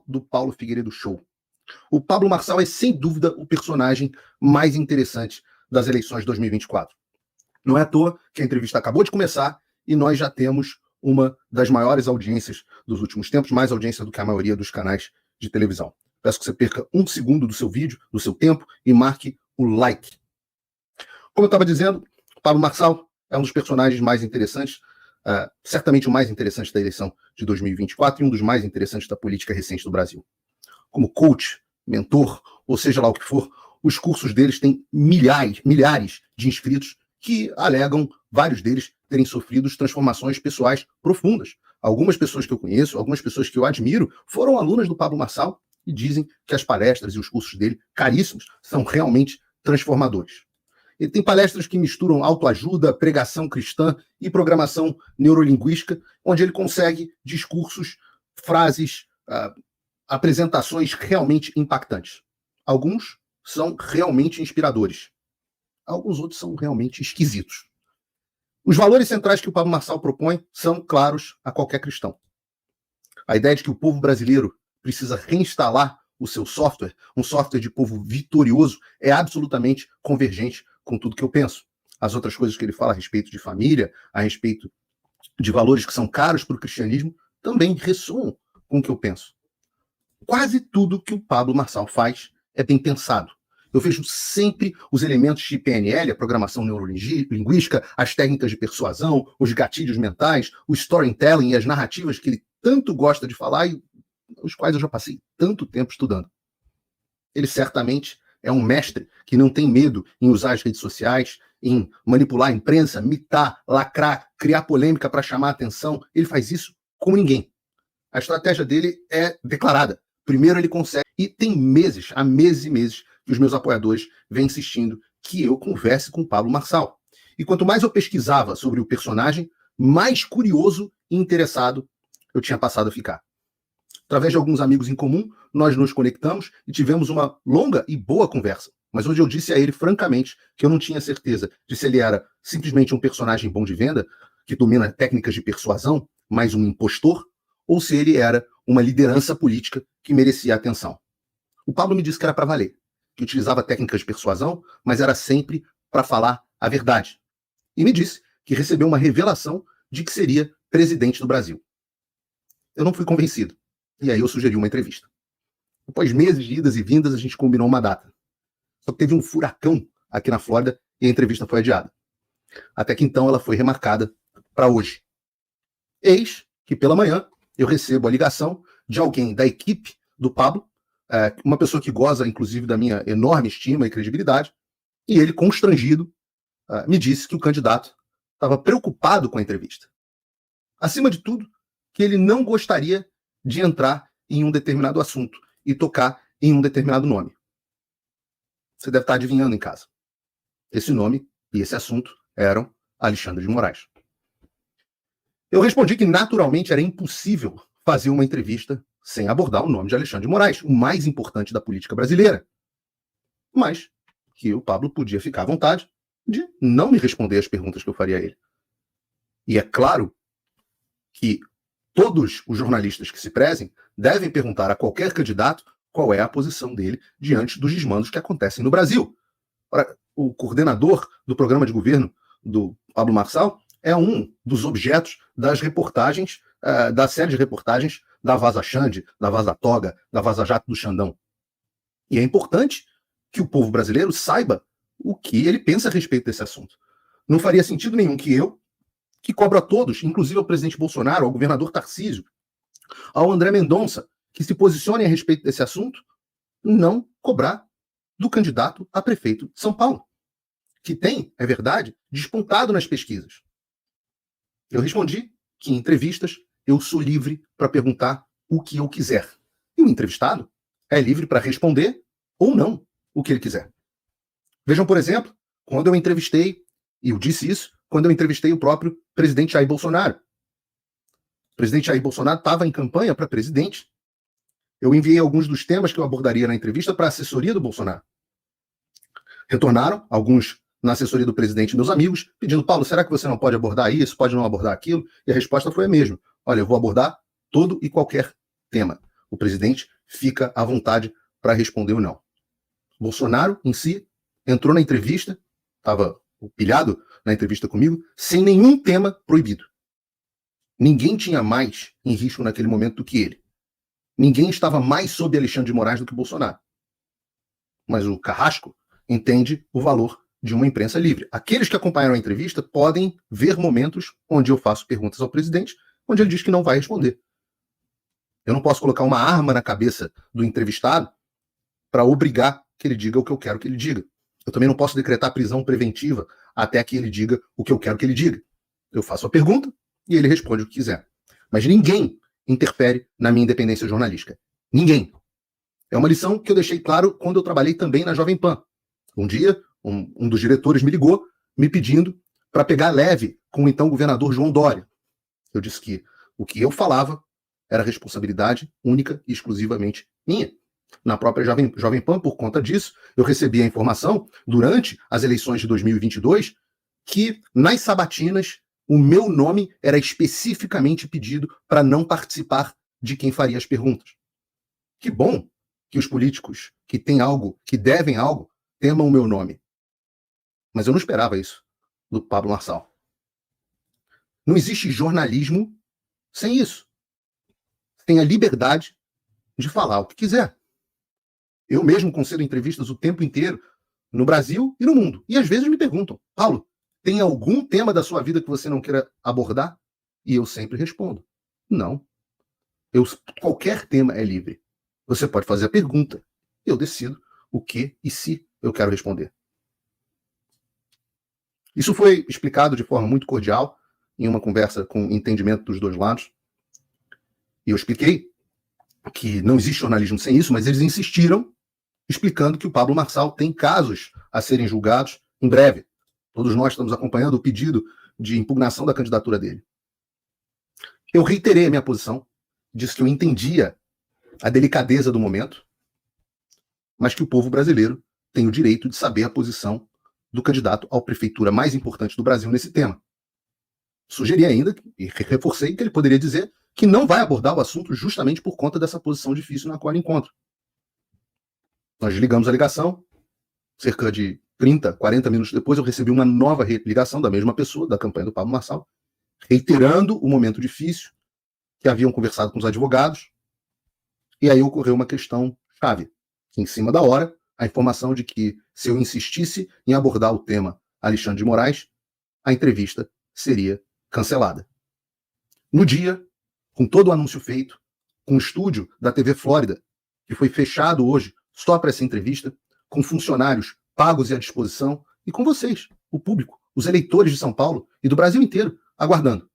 do Paulo Figueiredo Show. O Pablo Marçal é, sem dúvida, o personagem mais interessante das eleições de 2024. Não é à toa que a entrevista acabou de começar e nós já temos uma das maiores audiências dos últimos tempos, mais audiência do que a maioria dos canais de televisão. Peço que você perca 1 segundo do seu vídeo, do seu tempo, e marque o like. Como eu estava dizendo, o Pablo Marçal é um dos personagens mais interessantes, certamente o mais interessante da eleição de 2024 e um dos mais interessantes da política recente do Brasil. Como coach, mentor, ou seja lá o que for, os cursos deles têm milhares de inscritos que alegam, vários deles, terem sofrido transformações pessoais profundas. Algumas pessoas que eu conheço, algumas pessoas que eu admiro, foram alunas do Pablo Marçal e dizem que as palestras e os cursos dele, caríssimos, são realmente transformadores. Ele tem palestras que misturam autoajuda, pregação cristã e programação neurolinguística, onde ele consegue discursos, frases, apresentações realmente impactantes. Alguns são realmente inspiradores. Alguns outros são realmente esquisitos. Os valores centrais que o Pablo Marçal propõe são claros a qualquer cristão. A ideia de que o povo brasileiro precisa reinstalar o seu software, um software de povo vitorioso, é absolutamente convergente com tudo que eu penso. As outras coisas que ele fala a respeito de família, a respeito de valores que são caros para o cristianismo, também ressoam com o que eu penso. Quase tudo que o Pablo Marçal faz é bem pensado. Eu vejo sempre os elementos de PNL, a programação neurolinguística, as técnicas de persuasão, os gatilhos mentais, o storytelling e as narrativas que ele tanto gosta de falar e os quais eu já passei tanto tempo estudando. Ele certamente é um mestre que não tem medo em usar as redes sociais, em manipular a imprensa, mitar, lacrar, criar polêmica para chamar a atenção. Ele faz isso como ninguém. A estratégia dele é declarada. Primeiro ele consegue, e tem há meses e meses, que os meus apoiadores vêm insistindo que eu converse com o Pablo Marçal. E quanto mais eu pesquisava sobre o personagem, mais curioso e interessado eu tinha passado a ficar. Através de alguns amigos em comum, nós nos conectamos e tivemos uma longa e boa conversa. Mas onde eu disse a ele, francamente, que eu não tinha certeza de se ele era simplesmente um personagem bom de venda, que domina técnicas de persuasão, mais um impostor, ou se ele era uma liderança política que merecia atenção. O Pablo me disse que era para valer, que utilizava técnicas de persuasão, mas era sempre para falar a verdade. E me disse que recebeu uma revelação de que seria presidente do Brasil. Eu não fui convencido. E aí eu sugeri uma entrevista. Após meses de idas e vindas, a gente combinou uma data. Só que teve um furacão aqui na Flórida e a entrevista foi adiada. Até que então ela foi remarcada para hoje. Eis que pela manhã eu recebo a ligação de alguém da equipe do Pablo, uma pessoa que goza, inclusive, da minha enorme estima e credibilidade, e ele, constrangido, me disse que o candidato estava preocupado com a entrevista. Acima de tudo, que ele não gostaria de entrar em um determinado assunto e tocar em um determinado nome. Você deve estar adivinhando em casa. Esse nome e esse assunto eram Alexandre de Moraes. Eu respondi que, naturalmente, era impossível fazer uma entrevista sem abordar o nome de Alexandre de Moraes, o mais importante da política brasileira. Mas que o Pablo podia ficar à vontade de não me responder as perguntas que eu faria a ele. E é claro que todos os jornalistas que se prezem devem perguntar a qualquer candidato qual é a posição dele diante dos desmandos que acontecem no Brasil. O coordenador do programa de governo do Pablo Marçal é um dos objetos das reportagens, da série de reportagens da Vaza Xande, da Vaza Toga, da Vaza Jato do Xandão. E é importante que o povo brasileiro saiba o que ele pensa a respeito desse assunto. Não faria sentido nenhum que eu, que cobro a todos, inclusive ao presidente Bolsonaro, ao governador Tarcísio, ao André Mendonça, que se posicionem a respeito desse assunto, não cobrar do candidato a prefeito de São Paulo, que tem, é verdade, despontado nas pesquisas. Eu respondi que em entrevistas eu sou livre para perguntar o que eu quiser. E o entrevistado é livre para responder ou não o que ele quiser. Vejam, por exemplo, quando eu entrevistei, e eu disse isso, quando eu entrevistei o próprio presidente Jair Bolsonaro. O presidente Jair Bolsonaro estava em campanha para presidente. Eu enviei alguns dos temas que eu abordaria na entrevista para a assessoria do Bolsonaro. Retornaram alguns na assessoria do presidente, meus amigos, pedindo: Paulo, será que você não pode abordar isso, pode não abordar aquilo? E a resposta foi a mesma: olha, eu vou abordar todo e qualquer tema. O presidente fica à vontade para responder ou não. Bolsonaro, em si, entrou na entrevista, estava pilhado na entrevista comigo, sem nenhum tema proibido. Ninguém tinha mais em risco naquele momento do que ele. Ninguém estava mais sob Alexandre de Moraes do que Bolsonaro. Mas o Carrasco entende o valor de uma imprensa livre. Aqueles que acompanharam a entrevista podem ver momentos onde eu faço perguntas ao presidente, onde ele diz que não vai responder. Eu não posso colocar uma arma na cabeça do entrevistado para obrigar que ele diga o que eu quero que ele diga. Eu também não posso decretar prisão preventiva até que ele diga o que eu quero que ele diga. Eu faço a pergunta e ele responde o que quiser. Mas ninguém interfere na minha independência jornalística. Ninguém. É uma lição que eu deixei claro quando eu trabalhei também na Jovem Pan. Um dia, um dos diretores me ligou, me pedindo para pegar leve com o então governador João Dória. Eu disse que o que eu falava era responsabilidade única e exclusivamente minha. Na própria Jovem Pan, por conta disso, eu recebi a informação, durante as eleições de 2022, que nas sabatinas o meu nome era especificamente pedido para não participar de quem faria as perguntas. Que bom que os políticos que têm algo, que devem algo, temam o meu nome. Mas eu não esperava isso do Pablo Marçal. Não existe jornalismo sem isso. Tem a liberdade de falar o que quiser. Eu mesmo concedo entrevistas o tempo inteiro, no Brasil e no mundo. E às vezes me perguntam, Paulo, tem algum tema da sua vida que você não queira abordar? E eu sempre respondo, não. Qualquer tema é livre. Você pode fazer a pergunta. Eu decido o que e se eu quero responder. Isso foi explicado de forma muito cordial, em uma conversa com entendimento dos dois lados. E eu expliquei que não existe jornalismo sem isso, mas eles insistiram, explicando que o Pablo Marçal tem casos a serem julgados em breve. Todos nós estamos acompanhando o pedido de impugnação da candidatura dele. Eu reiterei a minha posição, disse que eu entendia a delicadeza do momento, mas que o povo brasileiro tem o direito de saber a posição do candidato à prefeitura mais importante do Brasil nesse tema. Sugeri ainda, e reforcei, que ele poderia dizer que não vai abordar o assunto justamente por conta dessa posição difícil na qual ele encontra. Nós ligamos a ligação, cerca de 30, 40 minutos depois eu recebi uma nova ligação da mesma pessoa, da campanha do Pablo Marçal, reiterando o momento difícil, que haviam conversado com os advogados, e aí ocorreu uma questão chave, que em cima da hora, a informação de que se eu insistisse em abordar o tema Alexandre de Moraes, a entrevista seria cancelada. No dia, com todo o anúncio feito, com o estúdio da TV Flórida, que foi fechado hoje só para essa entrevista, com funcionários pagos e à disposição, e com vocês, o público, os eleitores de São Paulo e do Brasil inteiro, aguardando.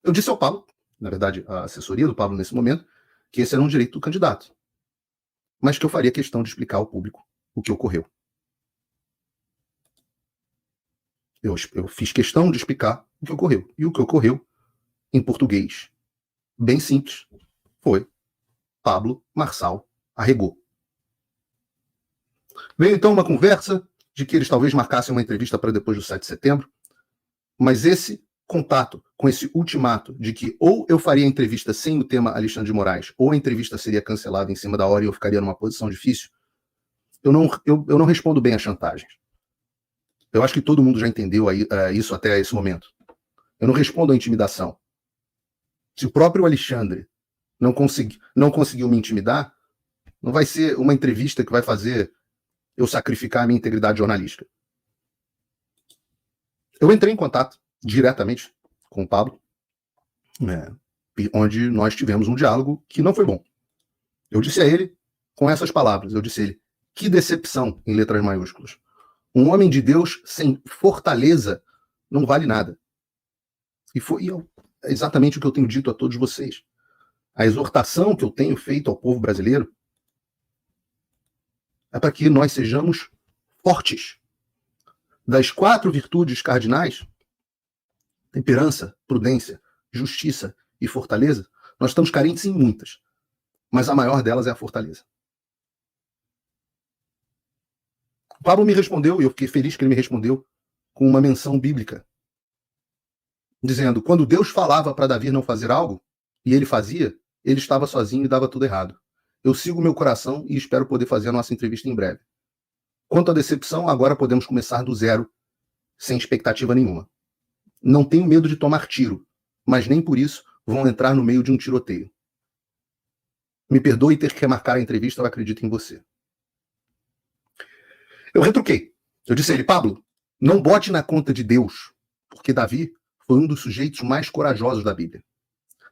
Eu disse ao Pablo, na verdade a assessoria do Pablo nesse momento, que esse era um direito do candidato, mas que eu faria questão de explicar ao público o que ocorreu. Eu fiz questão de explicar o que ocorreu. E o que ocorreu, em português bem simples, foi Pablo Marçal arregou. Veio então uma conversa de que eles talvez marcassem uma entrevista para depois do 7 de setembro, mas esse contato com esse ultimato de que ou eu faria a entrevista sem o tema Alexandre de Moraes, ou a entrevista seria cancelada em cima da hora e eu ficaria numa posição difícil, eu não respondo bem às chantagens. Eu acho que todo mundo já entendeu isso até esse momento. Eu não respondo à intimidação. Se o próprio Alexandre não conseguiu me intimidar, não vai ser uma entrevista que vai fazer eu sacrificar a minha integridade jornalística. Eu entrei em contato diretamente com o Pablo, onde nós tivemos um diálogo que não foi bom. Eu disse a ele, com essas palavras, eu disse a ele, que decepção, em letras maiúsculas. Um homem de Deus sem fortaleza não vale nada. E foi exatamente o que eu tenho dito a todos vocês. A exortação que eu tenho feito ao povo brasileiro é para que nós sejamos fortes. Das 4 virtudes cardinais, temperança, prudência, justiça e fortaleza, nós estamos carentes em muitas, mas a maior delas é a fortaleza. O Pablo me respondeu, e eu fiquei feliz que ele me respondeu, com uma menção bíblica, dizendo, quando Deus falava para Davi não fazer algo, e ele fazia, ele estava sozinho e dava tudo errado. Eu sigo meu coração e espero poder fazer a nossa entrevista em breve. Quanto à decepção, agora podemos começar do zero, sem expectativa nenhuma. Não tenho medo de tomar tiro, mas nem por isso vão entrar no meio de um tiroteio. Me perdoe ter que remarcar a entrevista, eu acredito em você. Eu retruquei. Eu disse a ele, Pablo, não bote na conta de Deus, porque Davi foi um dos sujeitos mais corajosos da Bíblia.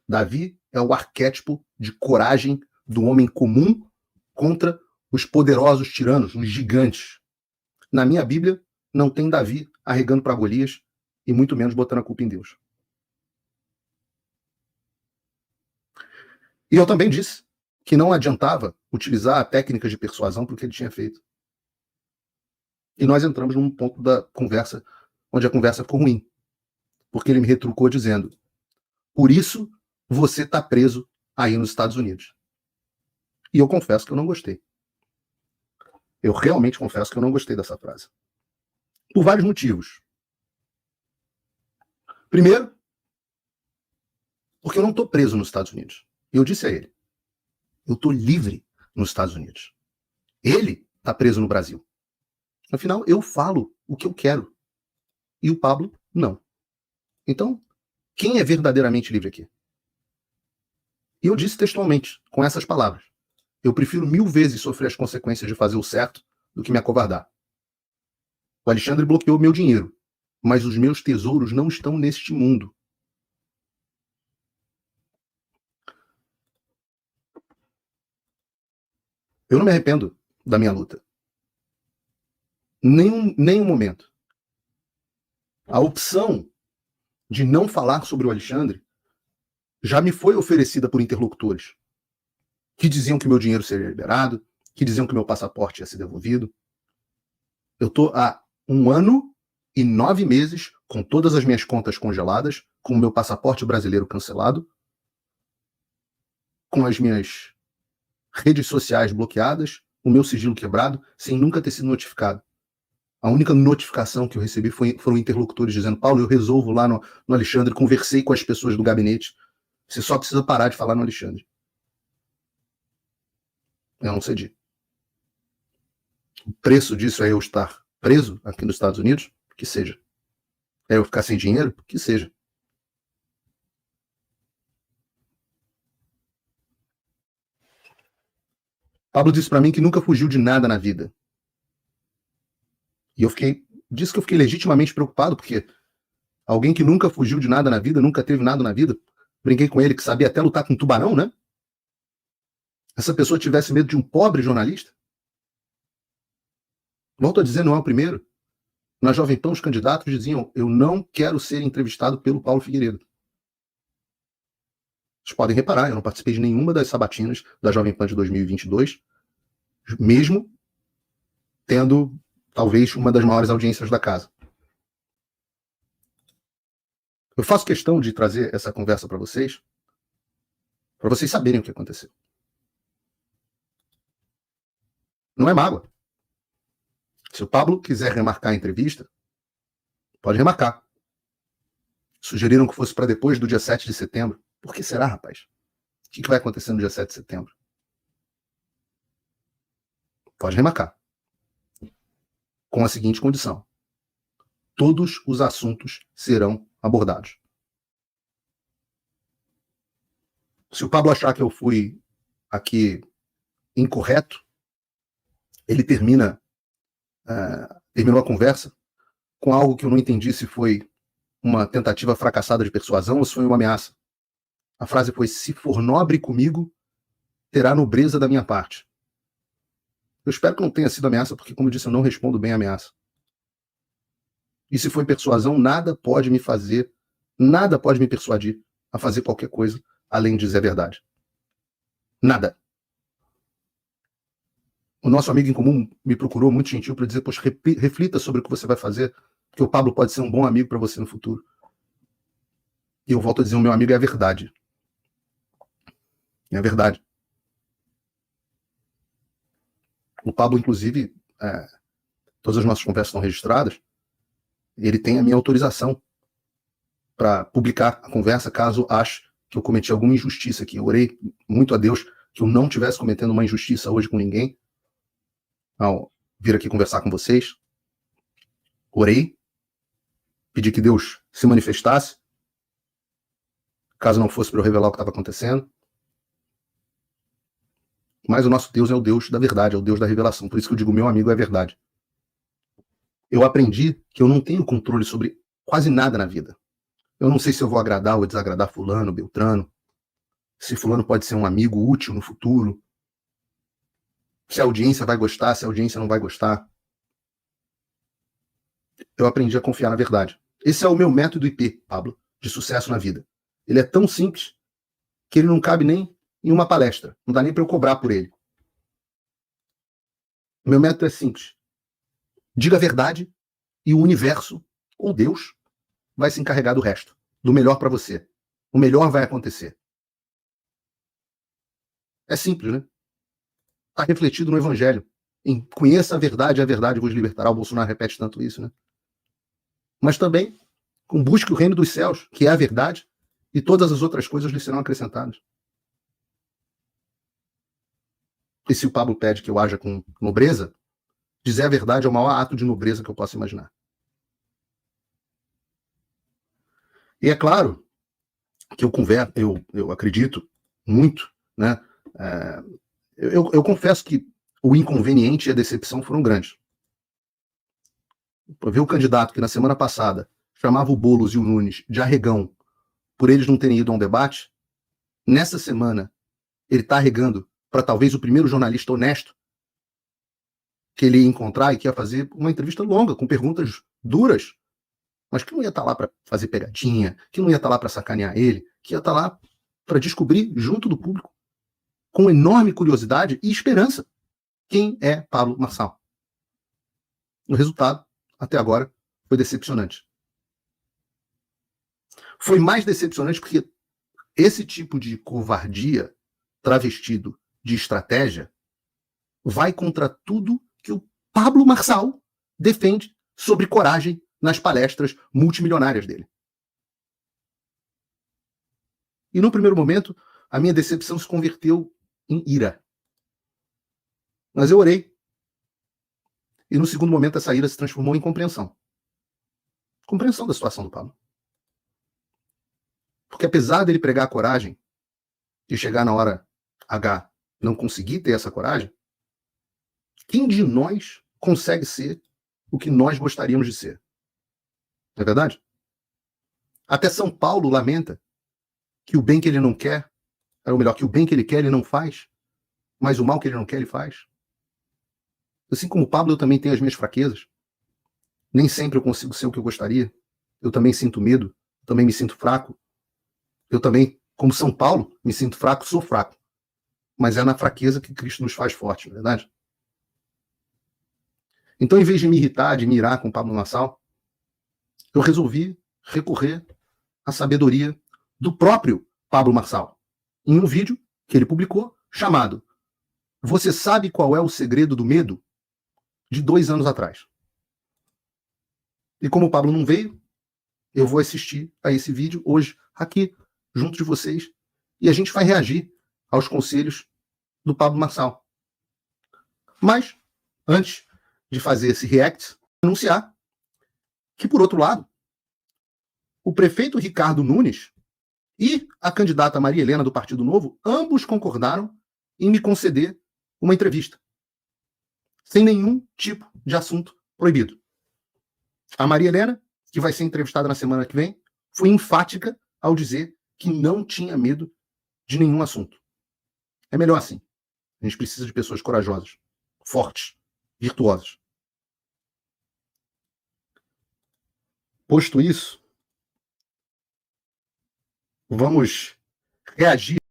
Davi é o arquétipo de coragem do homem comum contra os poderosos tiranos, os gigantes. Na minha Bíblia, não tem Davi arregando para Golias e muito menos botando a culpa em Deus. E eu também disse que não adiantava utilizar técnicas de persuasão para o que ele tinha feito. E nós entramos num ponto da conversa onde a conversa ficou ruim. Porque ele me retrucou dizendo, por isso você está preso aí nos Estados Unidos. E eu confesso que eu não gostei. Eu realmente confesso que eu não gostei dessa frase. Por vários motivos. Primeiro, porque eu não estou preso nos Estados Unidos. Eu disse a ele, eu estou livre nos Estados Unidos. Ele está preso no Brasil. Afinal, eu falo o que eu quero. E o Pablo, não. Então, quem é verdadeiramente livre aqui? E eu disse textualmente, com essas palavras. Eu prefiro 1000 vezes sofrer as consequências de fazer o certo do que me acovardar. O Alexandre bloqueou meu dinheiro, mas os meus tesouros não estão neste mundo. Eu não me arrependo da minha luta. Nem um momento. A opção de não falar sobre o Alexandre já me foi oferecida por interlocutores que diziam que meu dinheiro seria liberado, que diziam que meu passaporte ia ser devolvido. Eu estou há 1 ano e 9 meses com todas as minhas contas congeladas, com o meu passaporte brasileiro cancelado, com as minhas redes sociais bloqueadas, o meu sigilo quebrado, sem nunca ter sido notificado. A única notificação que eu recebi foram interlocutores dizendo, Paulo, eu resolvo lá no Alexandre, conversei com as pessoas do gabinete, você só precisa parar de falar no Alexandre. Eu não cedi. O preço disso é eu estar preso aqui nos Estados Unidos? Que seja. É eu ficar sem dinheiro? Que seja. Pablo disse para mim que nunca fugiu de nada na vida. E disse que eu fiquei legitimamente preocupado, porque alguém que nunca fugiu de nada na vida, nunca teve nada na vida, brinquei com ele que sabia até lutar com um tubarão, né? Essa pessoa tivesse medo de um pobre jornalista? Volto a dizer, não é o primeiro. Na Jovem Pan, os candidatos diziam, eu não quero ser entrevistado pelo Paulo Figueiredo. Vocês podem reparar, eu não participei de nenhuma das sabatinas da Jovem Pan de 2022, mesmo tendo talvez uma das maiores audiências da casa. Eu faço questão de trazer essa conversa para vocês saberem o que aconteceu. Não é mágoa. Se o Pablo quiser remarcar a entrevista, pode remarcar. Sugeriram que fosse para depois do dia 7 de setembro. Por que será, rapaz? O que vai acontecer no dia 7 de setembro? Pode remarcar. Com a seguinte condição. Todos os assuntos serão abordados. Se o Pablo achar que eu fui aqui incorreto, ele terminou a conversa com algo que eu não entendi se foi uma tentativa fracassada de persuasão ou se foi uma ameaça. A frase foi, se for nobre comigo, terá nobreza da minha parte. Eu espero que não tenha sido ameaça, porque, como eu disse, eu não respondo bem a ameaça. E se foi persuasão, nada pode me persuadir a fazer qualquer coisa além de dizer a verdade. Nada. O nosso amigo em comum me procurou muito gentil para dizer, poxa, reflita sobre o que você vai fazer, porque o Pablo pode ser um bom amigo para você no futuro. E eu volto a dizer, o meu amigo é a verdade. É a verdade. O Pablo, inclusive, todas as nossas conversas estão registradas, ele tem a minha autorização para publicar a conversa caso ache que eu cometi alguma injustiça aqui. Eu orei muito a Deus que eu não estivesse cometendo uma injustiça hoje com ninguém ao vir aqui conversar com vocês. Orei, pedi que Deus se manifestasse, caso não fosse para eu revelar o que estava acontecendo. Mas o nosso Deus é o Deus da verdade, é o Deus da revelação. Por isso que eu digo, meu amigo é verdade. Eu aprendi que eu não tenho controle sobre quase nada na vida. Eu não sei se eu vou agradar ou desagradar fulano, beltrano, se fulano pode ser um amigo útil no futuro, se a audiência vai gostar, se a audiência não vai gostar. Eu aprendi a confiar na verdade. Esse é o meu método IP, Pablo, de sucesso na vida. Ele é tão simples que ele não cabe nem em uma palestra. Não dá nem para eu cobrar por ele. O meu método é simples. Diga a verdade e o universo, ou Deus, vai se encarregar do resto, do melhor para você. O melhor vai acontecer. É simples, né? Está refletido no Evangelho. Em conheça a verdade vos libertará. O Bolsonaro repete tanto isso, né? Mas também busque o reino dos céus, que é a verdade, e todas as outras coisas lhe serão acrescentadas. E se o Pablo pede que eu haja com nobreza, dizer a verdade é o maior ato de nobreza que eu posso imaginar. E é claro que eu acredito muito, né? Eu confesso que o inconveniente e a decepção foram grandes. Ver o candidato que na semana passada chamava o Boulos e o Nunes de arregão por eles não terem ido a um debate, nessa semana ele está arregando para talvez o primeiro jornalista honesto que ele ia encontrar e que ia fazer uma entrevista longa, com perguntas duras, mas que não ia estar lá para fazer pegadinha, que não ia estar lá para sacanear ele, que ia estar lá para descobrir junto do público, com enorme curiosidade e esperança, quem é Pablo Marçal. O resultado, até agora, foi decepcionante. Foi mais decepcionante porque esse tipo de covardia travestido de estratégia vai contra tudo que o Pablo Marçal defende sobre coragem nas palestras multimilionárias dele. E no primeiro momento, a minha decepção se converteu em ira. Mas eu orei. E no segundo momento, essa ira se transformou em compreensão. Compreensão da situação do Pablo. Porque apesar dele pregar a coragem e chegar na hora H não conseguir ter essa coragem, quem de nós consegue ser o que nós gostaríamos de ser? Não é verdade? Até São Paulo lamenta que o bem que ele não quer, ou melhor, que o bem que ele quer ele não faz, mas o mal que ele não quer ele faz. Assim como o Pablo, eu também tenho as minhas fraquezas. Nem sempre eu consigo ser o que eu gostaria. Eu também sinto medo, também me sinto fraco. Eu também, como São Paulo, me sinto fraco, sou fraco. Mas é na fraqueza que Cristo nos faz forte, não é verdade? Então, em vez de me irritar, de me irar com o Pablo Marçal, eu resolvi recorrer à sabedoria do próprio Pablo Marçal, em um vídeo que ele publicou, chamado Você sabe qual é o segredo do medo? De 2 anos atrás. E como o Pablo não veio, eu vou assistir a esse vídeo hoje, aqui, junto de vocês, e a gente vai reagir aos conselhos do Pablo Marçal. Mas, antes de fazer esse react, anunciar que, por outro lado, o prefeito Ricardo Nunes e a candidata Maria Helena do Partido Novo, ambos concordaram em me conceder uma entrevista, sem nenhum tipo de assunto proibido. A Maria Helena, que vai ser entrevistada na semana que vem, foi enfática ao dizer que não tinha medo de nenhum assunto. É melhor assim. A gente precisa de pessoas corajosas, fortes, virtuosas. Posto isso, vamos reagir